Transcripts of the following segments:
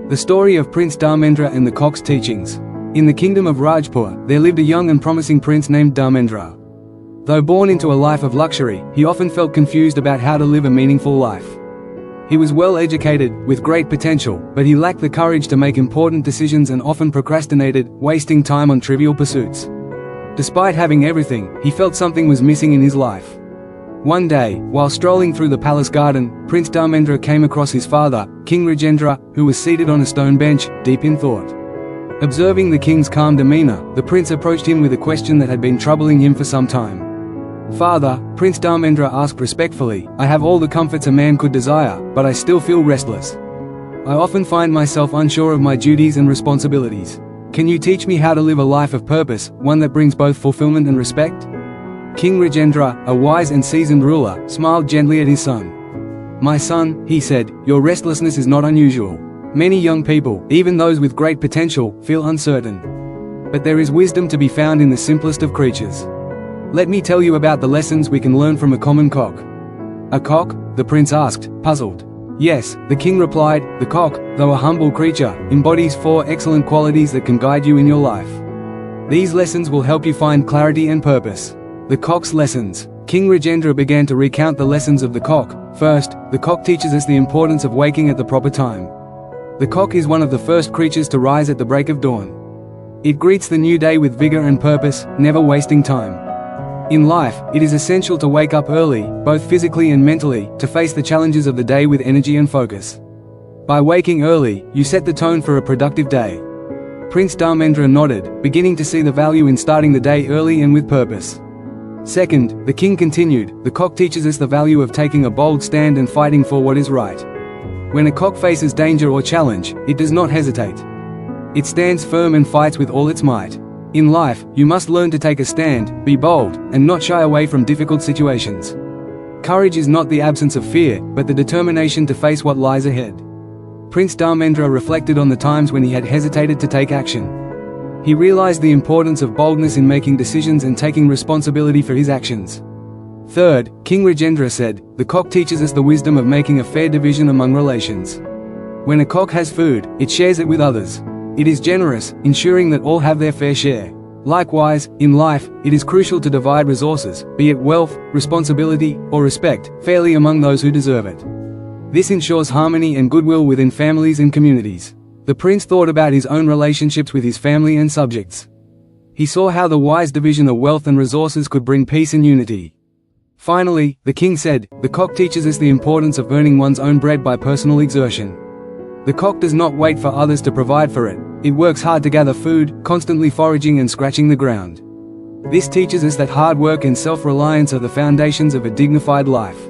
The story of Prince Dharmendra and the cock's teachings. In the kingdom of Rajpur, there lived a young and promising prince named Dharmendra. Though born into a life of luxury, he often felt confused about how to live a meaningful life. He was well educated, with great potential, but he lacked the courage to make important decisions and often procrastinated, wasting time on trivial pursuits. Despite having everything, he felt something was missing in his life. One day, while strolling through the palace garden, Prince Dharmendra came across his father, King Rajendra, who was seated on a stone bench, deep in thought. Observing the king's calm demeanor, the prince approached him with a question that had been troubling him for some time. "Father," Prince Dharmendra asked respectfully, "I have all the comforts a man could desire, but I still feel restless. I often find myself unsure of my duties and responsibilities. Can you teach me how to live a life of purpose, one that brings both fulfillment and respect?" King Rajendra, a wise and seasoned ruler, smiled gently at his son. "My son," he said, "your restlessness is not unusual. Many young people, even those with great potential, feel uncertain. But there is wisdom to be found in the simplest of creatures. Let me tell you about the lessons we can learn from a common cock." "A cock?" the prince asked, puzzled. "Yes," the king replied, "the cock, though a humble creature, embodies 4 excellent qualities that can guide you in your life. These lessons will help you find clarity and purpose." The cock's lessons. King Rajendra began to recount the lessons of the cock. First, the cock teaches us the importance of waking at the proper time. The cock is one of the first creatures to rise at the break of dawn. It greets the new day with vigor and purpose, never wasting time. In life, it is essential to wake up early, both physically and mentally, to face the challenges of the day with energy and focus. By waking early, you set the tone for a productive day. Prince Dharmendra nodded, beginning to see the value in starting the day early and with purpose. Second, the king continued, the cock teaches us the value of taking a bold stand and fighting for what is right. When a cock faces danger or challenge, it does not hesitate. It stands firm and fights with all its might. In life, you must learn to take a stand, be bold, and not shy away from difficult situations. Courage is not the absence of fear, but the determination to face what lies ahead. Prince Dharmendra reflected on the times when he had hesitated to take action. He realized the importance of boldness in making decisions and taking responsibility for his actions. Third, King Rajendra said, the cock teaches us the wisdom of making a fair division among relations. When a cock has food, it shares it with others. It is generous, ensuring that all have their fair share. Likewise, in life, it is crucial to divide resources, be it wealth, responsibility, or respect, fairly among those who deserve it. This ensures harmony and goodwill within families and communities. The prince thought about his own relationships with his family and subjects. He saw how the wise division of wealth and resources could bring peace and unity. Finally, the king said, the cock teaches us the importance of earning one's own bread by personal exertion. The cock does not wait for others to provide for it. It works hard to gather food, constantly foraging and scratching the ground. This teaches us that hard work and self-reliance are the foundations of a dignified life.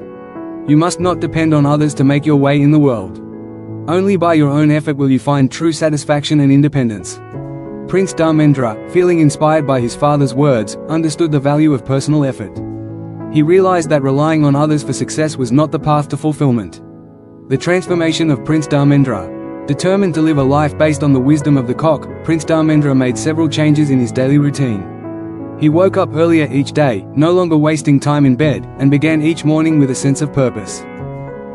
You must not depend on others to make your way in the world. Only by your own effort will you find true satisfaction and independence. Prince Dharmendra, feeling inspired by his father's words, understood the value of personal effort. He realized that relying on others for success was not the path to fulfillment. The transformation of Prince Dharmendra. Determined to live a life based on the wisdom of the cock, Prince Dharmendra made several changes in his daily routine. He woke up earlier each day, no longer wasting time in bed, and began each morning with a sense of purpose.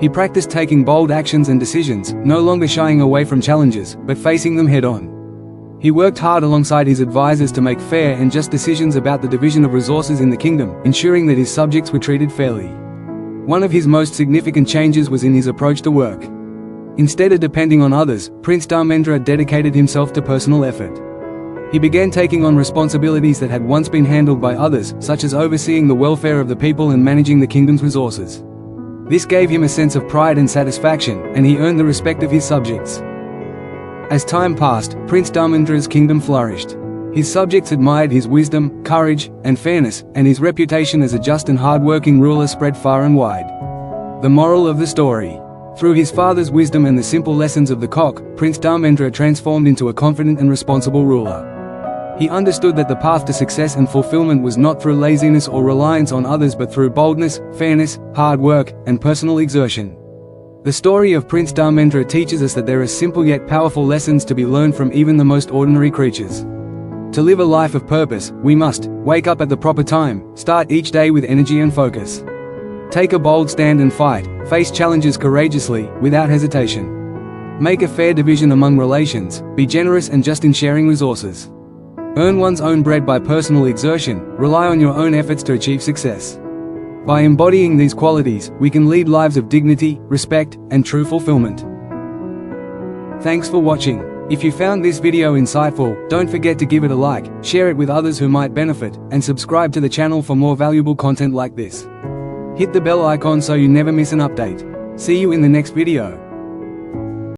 He practiced taking bold actions and decisions, no longer shying away from challenges, but facing them head-on. He worked hard alongside his advisors to make fair and just decisions about the division of resources in the kingdom, ensuring that his subjects were treated fairly. One of his most significant changes was in his approach to work. Instead of depending on others, Prince Dharmendra dedicated himself to personal effort. He began taking on responsibilities that had once been handled by others, such as overseeing the welfare of the people and managing the kingdom's resources. This gave him a sense of pride and satisfaction, and he earned the respect of his subjects. As time passed, Prince Dharmendra's kingdom flourished. His subjects admired his wisdom, courage, and fairness, and his reputation as a just and hard-working ruler spread far and wide. The moral of the story. Through his father's wisdom and the simple lessons of the cock, Prince Dharmendra transformed into a confident and responsible ruler. He understood that the path to success and fulfillment was not through laziness or reliance on others but through boldness, fairness, hard work, and personal exertion. The story of Prince Dharmendra teaches us that there are simple yet powerful lessons to be learned from even the most ordinary creatures. To live a life of purpose, we must wake up at the proper time, start each day with energy and focus. Take a bold stand and fight, face challenges courageously, without hesitation. Make a fair division among relations, be generous and just in sharing resources. Earn one's own bread by personal exertion, rely on your own efforts to achieve success. By embodying these qualities, we can lead lives of dignity, respect, and true fulfillment. Thanks for watching. If you found this video insightful, don't forget to give it a like, share it with others who might benefit, and subscribe to the channel for more valuable content like this. Hit the bell icon so you never miss an update. See you in the next video.